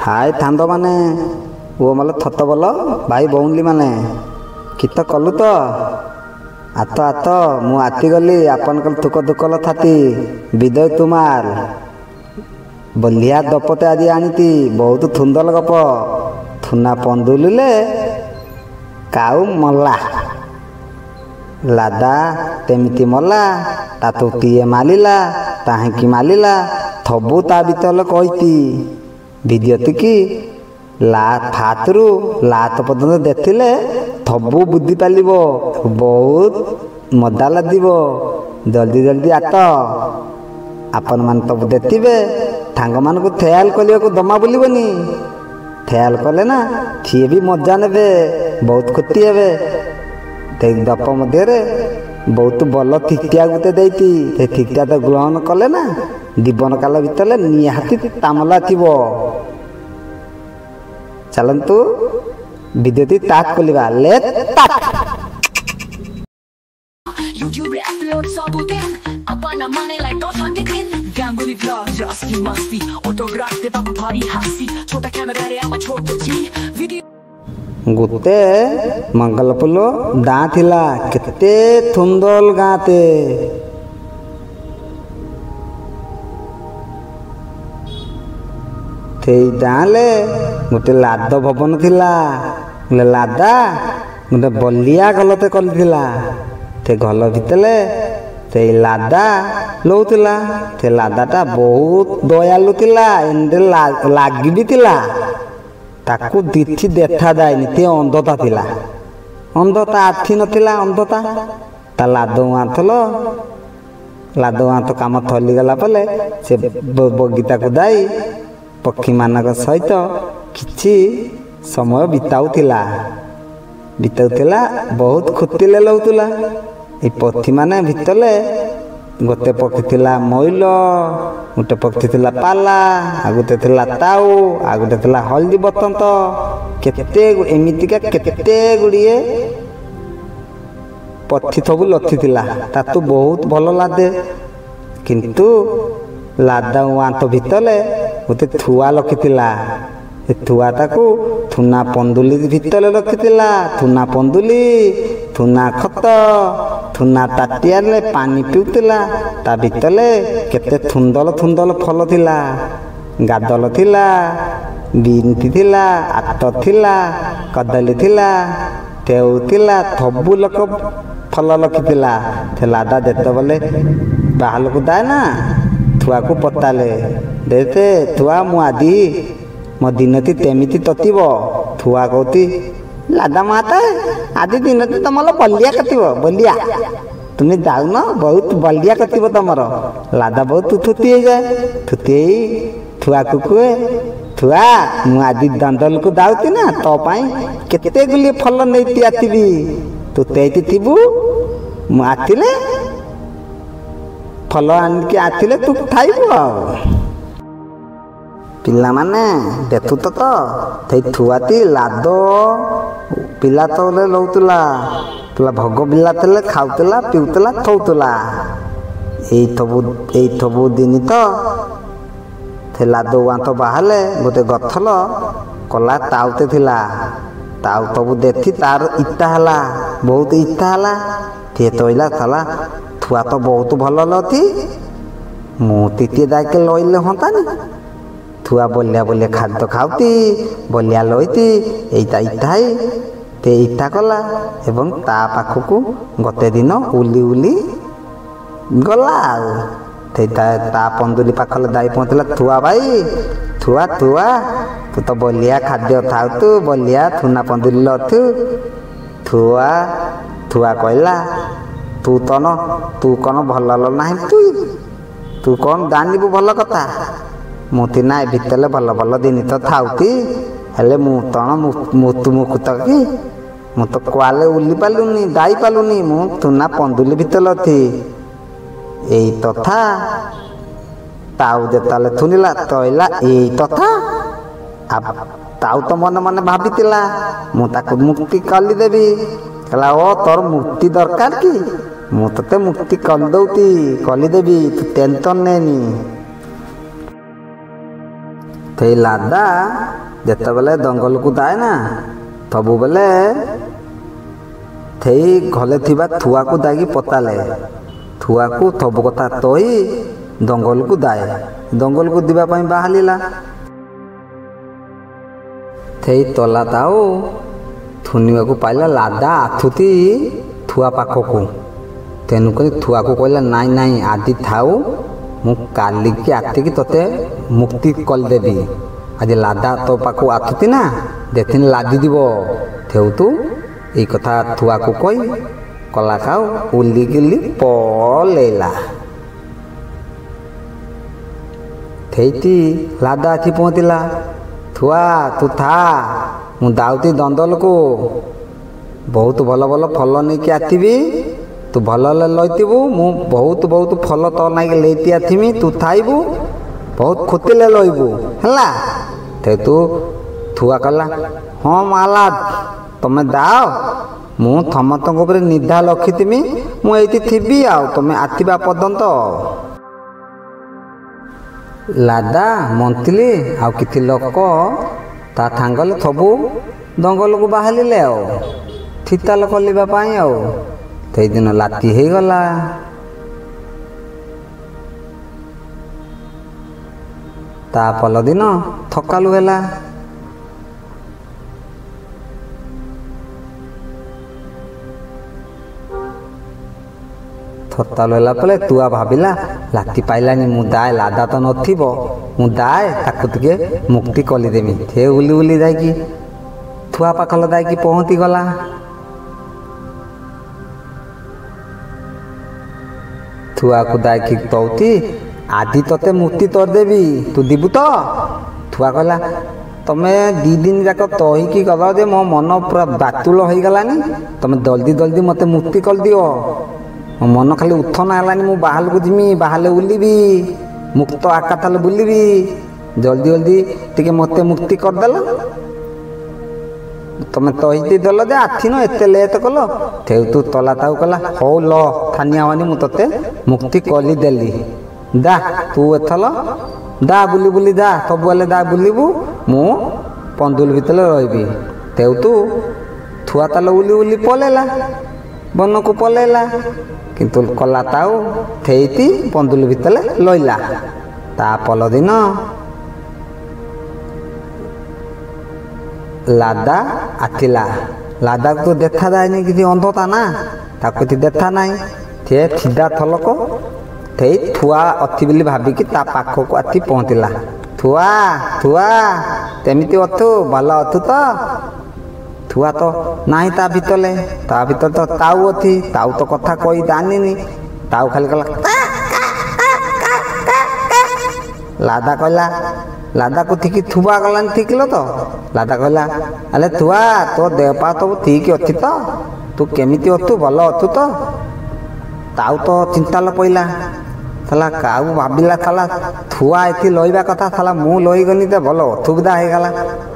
हाय थांद माने वो मल थत बोल भाई बौंडली माने कित कलु तो आत आत मु आती गली आपन कल तुक दुकल थाती विदय तुमार बलिया दपते आज आनीति बहुत थुंदल गप थुना पंदुलिले काऊ मल्ला लादा तेमिति मल्ला ता तुतीए मालिला ताहेकी मालिला थबु ता बितल कहती विद्यति की ला फातरू लात पर्यंत देखिले थबु बुद्धि पालिब बहुत मजा लगे जल्दी जल्दी आत आपण मान तो देखिए थांग मान को थयाल को दमा बुलबनी थयाल कले ना सी भी मजा ने बहुत खुशी हे दप मध्य बहुत भल थिकटिया गुटे देती थिकटिया तो ग्रहण कले ना जीवन काल भीतर निहाती तामला थी चलतु विद्युत ताक खोलिबा ले ताक YouTube upload sabutin apa namanya like dos dikin Ganguly vlog just masti autograph de papa party hasi chota camera re ama choto ji video गुते मंगलपुलो गाँ थिला केते थुंदल गाँते गाँले गोटे लाद भवन थिला लादा गोटे बलिया गलते कलिथिला ते गल भितले ते लादा लौथिला ते लादाटा बहुत दयालु थिला एंदे लागी भी थिला ताकू दिथि देखा जाएनि ते अंधता थिला अंधता आथि नथिला अंधता ता लादो आथलो लादो आथ काम थली गला पले से बगीचा को जाई पक्षी मानक सहित किछि समय बिताउथिला बहुत खुशी लौला ये पक्षी माने भितले गोटे पक्षी थिला मैल गोटे पक्षी थिला पाला आ गोटे थिला ताऊ आ गोटे थिला हल्दी बसंत केते एमितिका केते गुड़िए पक्षी सब लथी थिला तातु बहुत भल लागे किंतु लादा आंत भितले गोटे थुआ लखिथिला थुआ ताकू थुना पंदुली भितरे रखिथिला थुना पंदुली थुना खत थुना ताटिया पानी पिउतिला ता भितरे केते थुंदल थुंदल फल थिला गादल थिला बिनती थिला आत थिला कदली थिला तेउ थिला थबु लोक फल लखिथिला लादा देते बोले बाहर को दाए ना थुआ को पताले देते थुआ मुआदी मो दिनती तेमिति ततीब थुआ कहती लादा माता आदि दिनती तुम बलिया कतिब बलिया तुम्हें जाऊन बहुत बलिया कतिब तुम लादा बहुत थुती हो जाए थुती थुआ को कुए थुआ मु आदि दंदल को दाऊती ना तो केते गुलिए फल नहीं आतीबी तू तेती थीबू मु आतिले फल आनिकी आतिले तू खाइबू पिला माने देखु तो थुआती लाद पिला तो लौतला पिला भोग पिला तेले खाउतला पिउतला थौतला एई थबु दिन तो थे लाद वांत बाहले गोटे गथल कला ताउते थिला ताउ तबु देखी तार इटा हला बहुत इटा हला थे तोइला थला थुआ तो बहुत भल लथी मु तीती दाके लइले हंतानी थुआ बलिया बलिया खाद्य खाऊती बलिया लईती एटा इटाई ते इटा कला एवं ता पाखकू गते दिन उली उली गला ता पंदुली पाखले दाई पहुँचला थुआ भाई थुआ थुआ तू तो बलिया खाद्य खाऊ बलिया थुना पंदुली लथु थुआ थुआ कहला तू कौन भल ना तू कौन जानबू भल कथा मुती ना भितरे भल भल दिन तो थाउती हेले मु तण मुतु मुकुत कि मु तो कुआले उली पालुनी दाई पालुनी मु थुना पंदुली भितरे थी एई तथा ताऊ जेताले थुनिला तइला एई तथा ताऊ तो मन मन भाबितिला मु ताकु मुक्ति कली देबी कहला ओ तोर मुक्ति दरकार कि मु तते मुक्ति कल दउती कली देबी तू टेंशन नेनी थेई लादा जेतेबेले दंगल को जाए ना तबु बेले थेई घले थिबा थुआ को दागी पताले थुआ को थबु कथा तोही दंगल को जाए दंगल को दिबा पई बाहलिला थेई तला ताऊ थुनिवा को पाइला लादा आथुती थुआ पाखो को तेनु करी थुआ को कहला नाई नाई आदि थाऊ मु काली की आती की तोते मुक्ति कल देबी आज लादा तो पाखो आथुती ना देथिन लादी दिबो थेउ तू ए कथा थुआ को कई कला खाऊ उली गिली पलेला थेईती लादा आथि पहुँचला थुआ तू था मु दाउती दंदल को बहुत भल भल फल नहीं कि आथिबी तू भल लैतबू मु बहुत बहुत फल तो नहीं लेती आथिमी तू थाइबू बहुत खुतिले लइबू हला ते तू थुआ कला हाँ माला तमे दाओ मु थमतंग ऊपर निधा लखितिमी मु एति थिबी आ तमे आथिबा पर्यंत लादा मंतली आ किति लोक ता थांगल थबु दंगल को बाहलिले आ थिताल कलिबा पाई आ ते दिन लाती हे गला ता पल दिन थकालु हेला थकालु हेला पले तुआ भाबिला लाती पाइलानी मु दाए लादा तो नथिबो मु दाए ताकु तिके मुक्ति कली देमी थे उली उली जाइकी थुआ पाखल जाइकी पहुँची गला थुआ को दाइकी तौती आदि तते मुक्ति तोर देवी तू दिबु तो थुआ कहला तमे दी दिन जाक तहीकी गल जे मो मन पूरा बातुल हो गलानी तमे जल्दी जल्दी मते मुक्ति कर दियो मो मन खाली उठना हलानी मु बाहल को जिमी बाहले उलिबी मुक्त आकाशल बुलिबी जल्दी जल्दी टिके मते मुक्ति कर देल तमे तही देल जे आथिन एते लेट कल थेउ तू तला ताऊ कला हो ल थानियावानी मु तते मुक्ति कली देली दा तू एथल दा बुली बुली दा सब बेले दा बुलिबू मु पंदुल भितले रहबी तेउ तू थुआ ताल उली उली पलेला बन को पलेला किंतु कला ताऊ थेईती पंदुल भितले लइला ता पल दिन लादा आथिला लादा को देखा जाए कि अंधता ना ताको देखा नाई थे सीधा थलक थे थुआ अच्छी बोली भाविकी ता पाख को आती पहुँचला थुआ थुआ तेमिति अथु भल अथु तो थुआ तो नहीं ता भीतर तो ताऊ अच्छी ताऊ तो कथा कही जानी ताऊ खाली कहला लादा कहला लादा को ठीक थुआ गलानी ठीक लो तो लादा कहला अरे थुआ तो देहपा तो ठीक अच्छी तो तू केमिति अथु भल अथु तो ताऊ तो चिंता ल पइला साला काऊ भाविला साला थुआ एथि लइबा कथा साला मु लई गनी ते भल असुविधा हे गला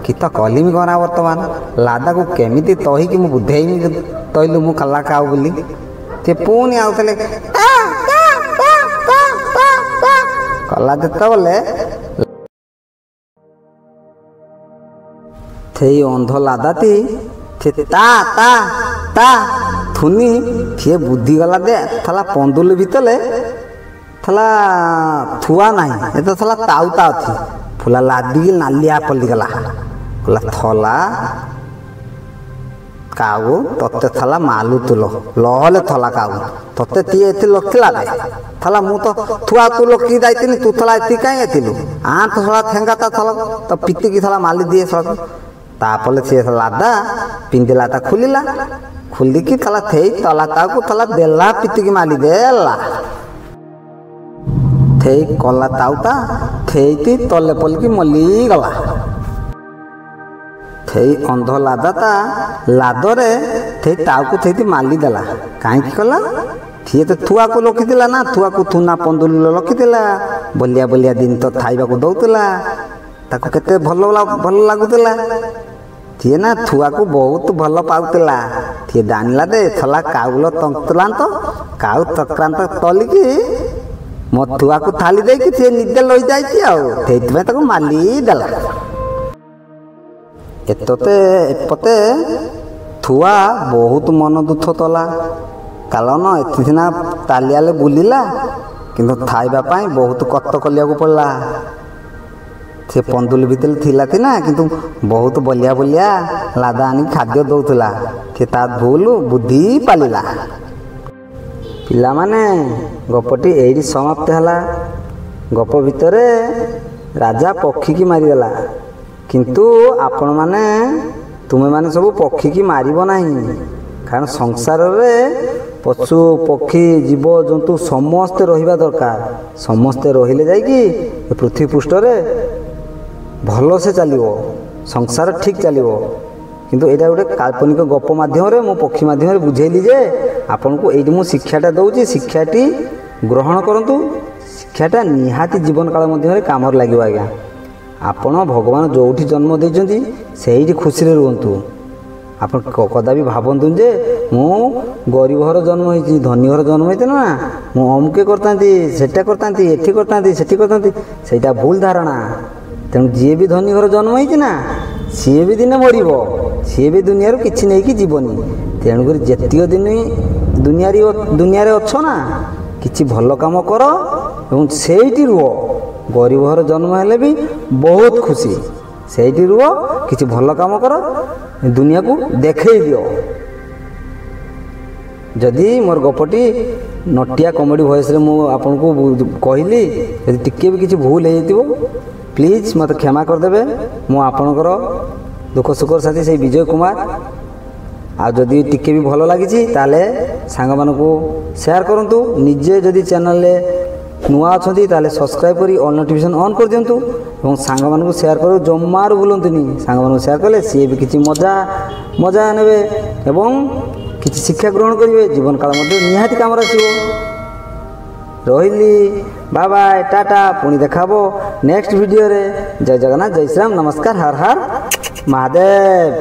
कि तो कलिमी गना वर्तमान लादा को केमिति तही कि मु बुझेइनी तइलु मु कला काऊ बोली ते पुनी आउतले कला देता बोले थेई अंध लादाती थे ता ता ता थुनी थे बुद्धि गला दे थला पंदुल भितले थला थुआ नहीं ये तो थला ताउता थी फुला लादी नालिया पल्ली गला कला थला काऊ तते थला मालू तुलो लहले थला काऊ तते ती एति लखिला दे थला मु तो थुआ तू लखी जाइतिनी तू थला एति काई एतिलु आ तो थला थेंगा ता थला तो पिति की थला माली दिए सब तापले से लादा पिंदिला ता खुलिला खुली की थला थेई तला ताकू थला देला पिति की माली देला थेई कला ताउता थेईती तले पल की मली गला थेई अंध लादाता लादरे थेई ताऊ थेईती माली देला काई कला थी तो थुआ को लखिला ना थुआ को थुना पंदुल लखिला बलिया बलिया दिन तो खाइबा को दउतला ताको केते भल लागुतला थी ना थुआ को बहुत भल पाउतला थी दानिला दे थला काउलो तंतलांत काउ तक्रांत तलिकी ମୋ ଥୁଆକୁ ଥାଳି ଦେଇକି ସେ ନିଜେ ଲଇ ଯାଇଛି ଆଉ ସେଇଥିପାଇଁ ତାକୁ ମାଲି ଦେଲା। ଏପଟେ ଥୁଆ ବହୁତ ମନ ଦୁଃଖ ତଲା, କାରଣ ଏଠି ସିନା ତାଲିଆଲେ ବୁଲିଲା କିନ୍ତୁ ଖାଇବା ପାଇଁ ବହୁତ କଷ୍ଟ କରିବାକୁ ପଡ଼ିଲା। ସେ ପନ୍ଦୁଲି ଭିତରେ ଥିଲା କିନ୍ତୁ ବହୁତ ବଲିଆ ଲାଦା ଆଣିକି ଖାଦ୍ୟ ଦେଉଥିଲା। ସେ ତା ଭୁଲ ବୁଦ୍ଧି ପାରିଲା। ପିଲାମାନେ ଗପଟି ଏଇଠି ସମାପ୍ତ ହେଲା। ଗପ ଭିତରେ ରାଜା ପକ୍ଷୀକି ମାରିଦେଲା, କିନ୍ତୁ ତୁମେମାନେ ସବୁ ପକ୍ଷୀକି ମାରିବ ନାହିଁ, କାରଣ ସଂସାରରେ ପଶୁ ପକ୍ଷୀ ଜୀବଜନ୍ତୁ ସମସ୍ତେ ରହିବା ଦରକାର। ସମସ୍ତେ ରହିଲେ ଯାଇକି ଏ ପୃଥିବୀ ପୃଷ୍ଠରେ ଭଲସେ ଚାଲିବ, ସଂସାର ଠିକ୍ ଚାଲିବ। କିନ୍ତୁ ଏଇଟା ଗୋଟେ କାଳ୍ପନିକ ଗପ ମାଧ୍ୟମରେ ମୁଁ ପକ୍ଷୀ ମାଧ୍ୟମରେ ବୁଝେଇଲି ଯେ ଆପଣଙ୍କୁ ଏଇଠି ମୁଁ ଶିକ୍ଷାଟା ଦେଉଛି, ଶିକ୍ଷାଟି ଗ୍ରହଣ କରନ୍ତୁ। ଶିକ୍ଷାଟା ନିହାତି ଜୀବନ କାଳ ମଧ୍ୟରେ କାମରେ ଲାଗିବ ଆଜ୍ଞା। ଆପଣ ଭଗବାନ ଯେଉଁଠି ଜନ୍ମ ଦେଇଛନ୍ତି ସେଇଠି ଖୁସିରେ ରୁହନ୍ତୁ। ଆପଣ କଦାପି ଭାବନ୍ତୁନି ଯେ ମୁଁ ଗରିବ ଘର ଜନ୍ମ ହେଇଛି, ଧନୀ ଘର ଜନ୍ମ ହେଇଥିଲା ନା ମୁଁ ଅମୁକେ କରିଥାନ୍ତି, ସେଟା କରିଥାନ୍ତି, ଏଠି କରିଥାନ୍ତି, ସେଠି କରିଥାନ୍ତି, ସେଇଟା ଭୁଲ ଧାରଣା। ତେଣୁ ଯିଏ ବି ଧନୀ ଘର ଜନ୍ମ ହେଇଛି ନା ସିଏ ବି ଦିନେ ମରିବ, ସିଏ ବି ଦୁନିଆରୁ କିଛି ନେଇକି ଯିବନି। ତେଣୁକରି ଯେତିକି ଦିନ ଦୁନିଆରେ ଅଛ ନା କିଛି ଭଲ କାମ କର ଏବଂ ସେଇଠି ରୁହ। ଗରିବ ଘର ଜନ୍ମ ହେଲେ ବି ବହୁତ ଖୁସି, ସେଇଠି ରୁହ, କିଛି ଭଲ କାମ କର, ଦୁନିଆକୁ ଦେଖେଇ ଦିଅ। ଯଦି ମୋର ଗପଟି ନଟିଆ କମେଡ଼ି ଭଏସ୍ରେ ମୁଁ ଆପଣଙ୍କୁ କହିଲି, ଯଦି ଟିକେ ବି କିଛି ଭୁଲ ହେଇଯାଇଥିବ ପ୍ଲିଜ୍ ମୋତେ କ୍ଷମା କରିଦେବେ। ମୁଁ ଆପଣଙ୍କର ଦୁଃଖ ସୁଖର ସାଥୀ ସେଇ ବିଜୟ କୁମାର। ଆଉ ଯଦି ଟିକେ ବି ଭଲ ଲାଗିଛି ତାହେଲେ ସାଙ୍ଗମାନଙ୍କୁ ସେୟାର କରନ୍ତୁ। ନିଜେ ଯଦି ଚ୍ୟାନେଲରେ ନୂଆ ଅଛନ୍ତି ତାହେଲେ ସବସ୍କ୍ରାଇବ୍ କରି ଅଲ୍ ନୋଟିଫିକେସନ୍ ଅନ୍ କରିଦିଅନ୍ତୁ ଏବଂ ସାଙ୍ଗମାନଙ୍କୁ ସେୟାର କରିବାକୁ ଜମାରୁ ଭୁଲନ୍ତୁନି। ସାଙ୍ଗମାନଙ୍କୁ ସେୟାର କଲେ ସିଏ ବି କିଛି ମଜା ନେବେ ଏବଂ କିଛି ଶିକ୍ଷା ଗ୍ରହଣ କରିବେ। ଜୀବନ କାଳ ମଧ୍ୟ ନିହାତି କାମରେ ଆସିବ। ରହିଲି, ବାଏ ବାଏ, ଟାଟା। ପୁଣି ଦେଖା ହେବ ନେକ୍ସଟ ଭିଡ଼ିଓରେ। ଜୟ ଜଗନ୍ନାଥ, ଜୟ ଶ୍ରୀରାମ, ନମସ୍କାର, ହର ହର ମହାଦେବ।